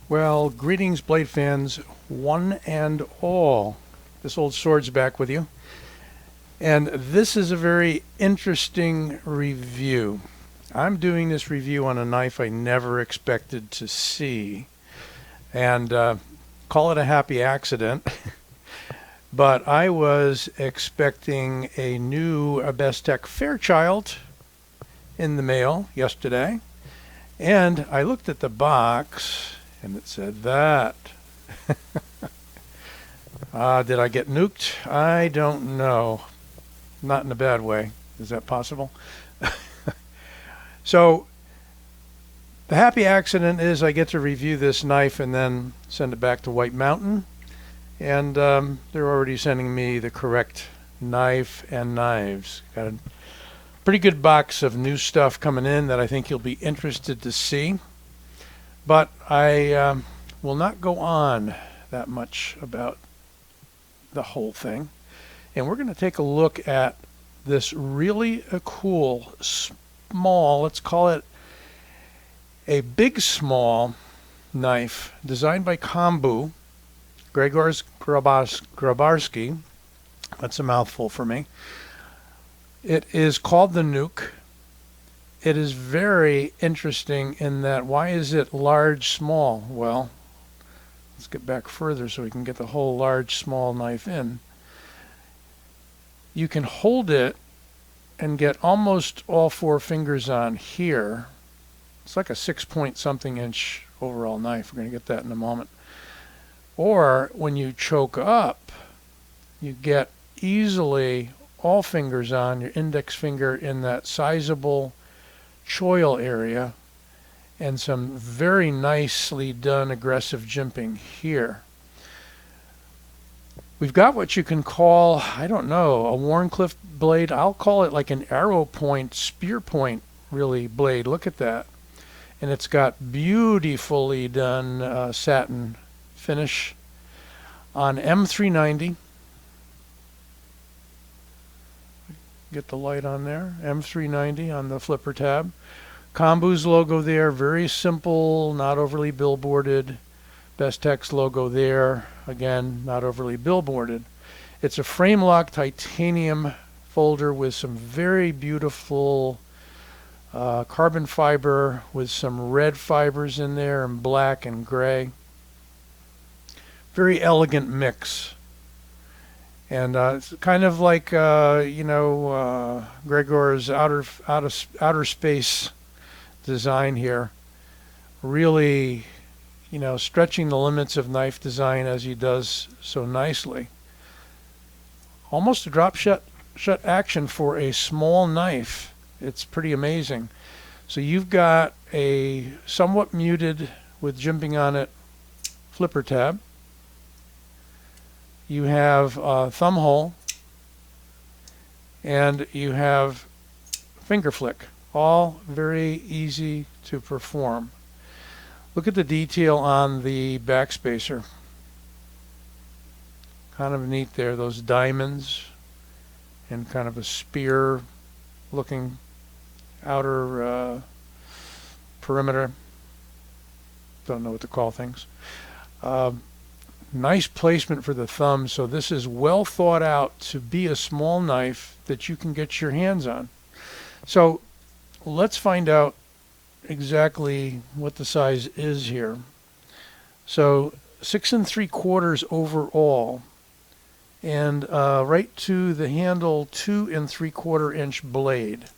Well, greetings, Blade fans, one and all. This old sword's back with you. And this is a very interesting review. I'm doing this review on a knife I never expected to see. And call it a happy accident. But I was expecting a new Bestech Fairchild in the mail yesterday. And I looked at the box and it said that. Did I get nuked? I don't know. Not in a bad way. Is that possible? So the happy accident is I get to review this knife and then send it back to White Mountain. And they're already sending me the correct knife and knives. Got a pretty good box of new stuff coming in that I think you'll be interested to see. But I will not go on that much about the whole thing. And we're going to take a look at this really cool, small, let's call it a big small knife designed by Kombou, Gregors Grabarsky. That's a mouthful for me. It is called the Nuke. It is very interesting in that, why is it large, small? Well, let's get back further so we can get the whole large, small knife in. You can hold it and get almost all four fingers on here. It's like a 6 something inch overall knife. We're going to get that in a moment. Or when you choke up, you get easily all fingers on, your index finger in that sizable choil area, and some very nicely done aggressive jimping here. We've got what you can call, I don't know, a Wharncliffe blade. I'll call it like an arrow point, spear point, really, blade. Look at that. And it's got beautifully done satin finish on M390. Get the light on there. M390 on the flipper tab. Kombou's logo there, very simple, not overly billboarded. Bestech's logo there, again, not overly billboarded. It's a Framelock titanium folder with some very beautiful carbon fiber with some red fibers in there and black and gray. Very elegant mix. And it's kind of like, Gregor's outer space design here. Really, stretching the limits of knife design as he does so nicely. Almost a drop shut action for a small knife. It's pretty amazing. So you've got a somewhat muted with jimping on it flipper tab. You have a thumb hole, and you have finger flick. All very easy to perform. Look at the detail on the backspacer. Kind of neat there, those diamonds and kind of a spear looking outer perimeter. Don't know what to call things. Nice placement for the thumb, so this is well thought out to be a small knife that you can get your hands on. So let's find out exactly what the size is here. So 6 3/4 overall, and right to the handle 2 3/4 inch blade.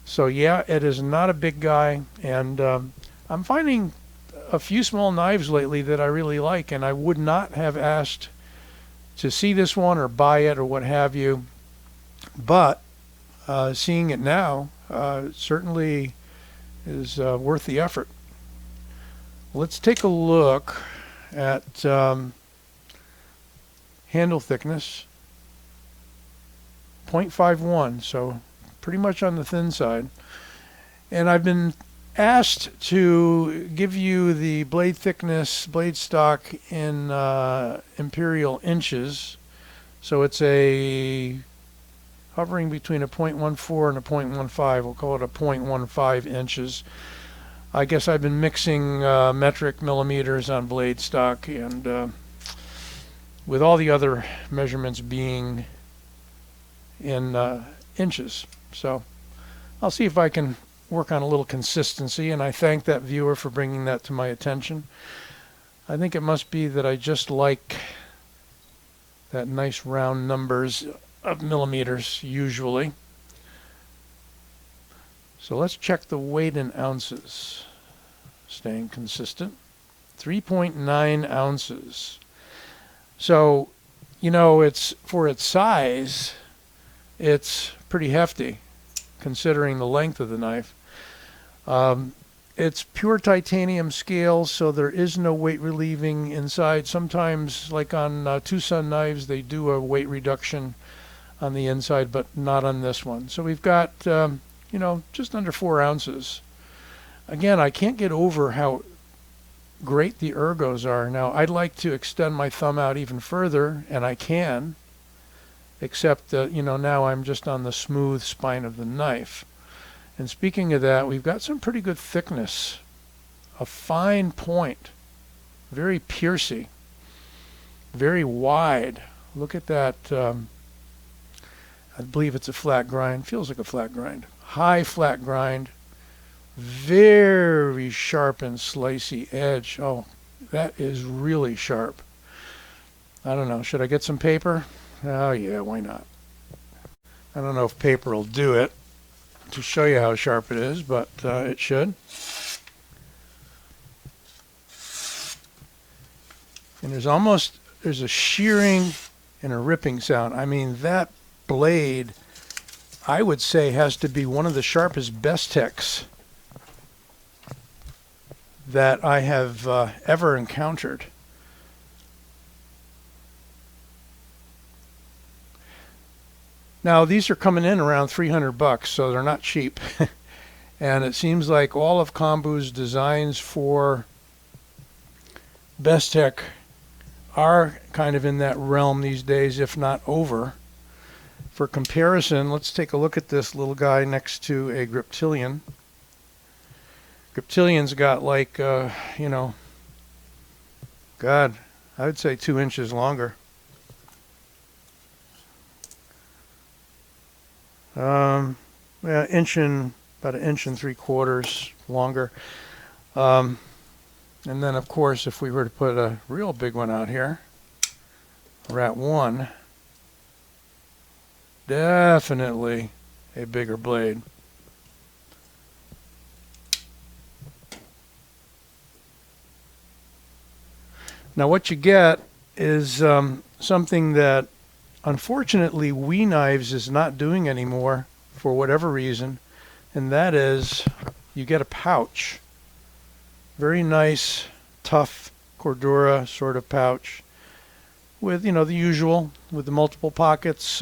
So yeah, it is not a big guy, and I'm finding a few small knives lately that I really like, and I would not have asked to see this one or buy it or what have you, but seeing it now certainly is worth the effort. Let's take a look at handle thickness, 0.51, so pretty much on the thin side. And I've been asked to give you the blade thickness, blade stock in imperial inches. So it's hovering between a 0.14 and a 0.15. We'll call it a 0.15 inches. I guess I've been mixing metric millimeters on blade stock, and with all the other measurements being in inches. So I'll see if I can work on a little consistency, and I thank that viewer for bringing that to my attention. I think it must be that I just like that nice round numbers of millimeters usually. So let's check the weight in ounces. Staying consistent. 3.9 ounces. So, you know, it's for its size, it's pretty hefty considering the length of the knife. It's pure titanium scale, so there is no weight relieving inside. Sometimes, like on Tucson knives, they do a weight reduction on the inside, but not on this one. So we've got, you know, just under 4 ounces. Again, I can't get over how great the ergos are. Now, I'd like to extend my thumb out even further, and I can, except, you know, now I'm just on the smooth spine of the knife. And speaking of that, we've got some pretty good thickness, a fine point, very piercy, very wide. Look at that. I believe it's a flat grind. Feels like a flat grind. High flat grind. Very sharp and slicey edge. Oh, that is really sharp. I don't know. Should I get some paper? Oh, yeah, why not? I don't know if paper will do it to show you how sharp it is, but it should. And there's a shearing and a ripping sound. I mean, that blade, I would say, has to be one of the sharpest Bestechs that I have ever encountered. Now, these are coming in around $300, so they're not cheap. And it seems like all of Kombou's designs for Bestech are kind of in that realm these days, if not over. For comparison, let's take a look at this little guy next to a Griptilian. Griptilian's got like, you know, God, I would say 2 inches longer. Yeah, about 1.75 inches longer. And then, of course, if we were to put a real big one out here, Rat 1, definitely a bigger blade. Now, what you get is something that unfortunately We Knives is not doing anymore for whatever reason, and that is you get a pouch. Very nice, tough Cordura sort of pouch with, you know, the usual, with the multiple pockets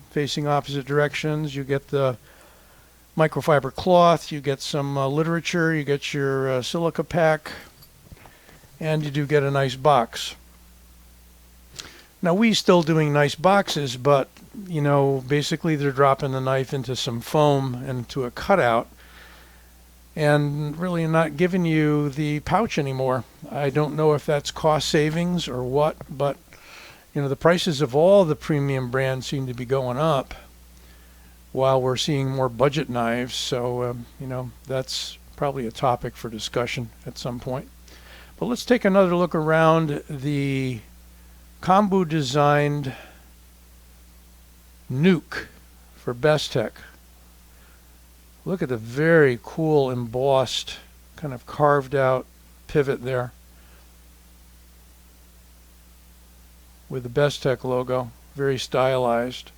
facing opposite directions. You get the microfiber cloth, you get some literature, you get your silica pack, and you do get a nice box. Now, we're still doing nice boxes, but, you know, basically they're dropping the knife into some foam and to a cutout and really not giving you the pouch anymore. I don't know if that's cost savings or what, but, you know, the prices of all the premium brands seem to be going up while we're seeing more budget knives. So, you know, that's probably a topic for discussion at some point. But let's take another look around the Kombou designed Nuke for Bestech. Look at the very cool embossed, kind of carved out pivot there with the Bestech logo. Very stylized.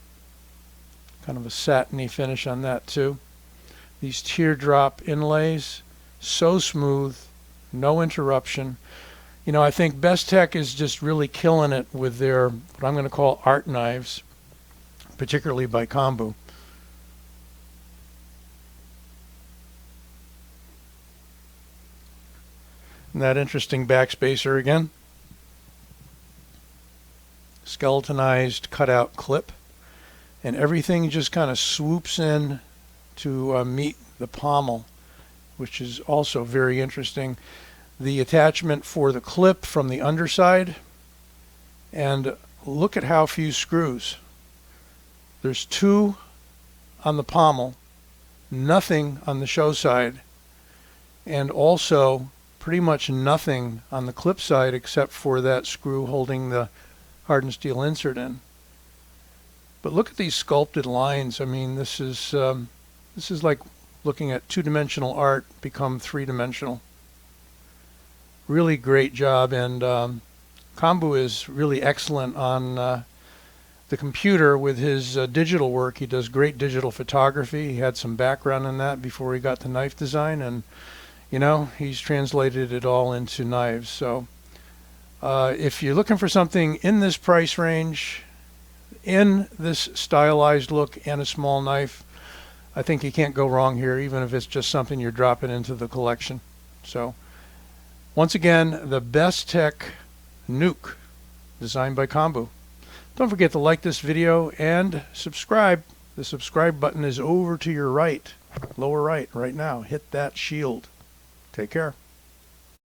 Kind of a satiny finish on that too. These teardrop inlays, so smooth, no interruption. You know, I think Bestech is just really killing it with their, what I'm going to call art knives, particularly by Kombou. And that interesting backspacer again. Skeletonized cutout clip. And everything just kind of swoops in to meet the pommel. which is also very interesting. The attachment for the clip from the underside, and look at how few screws. There's 2 on the pommel, nothing on the show side, and also pretty much nothing on the clip side except for that screw holding the hardened steel insert in. But look at these sculpted lines. I mean, this is like looking at 2-dimensional art become 3-dimensional. Really great job, and Kombou is really excellent on the computer with his digital work. He does great digital photography. He had some background in that before he got to knife design, and you know, he's translated it all into knives. So if you're looking for something in this price range, in this stylized look and a small knife, I think you can't go wrong here, even if it's just something you're dropping into the collection. So once again, the Bestech Nuke, designed by Kombou. Don't forget to like this video and subscribe. The subscribe button is over to your right, lower right now. Hit that shield. Take care.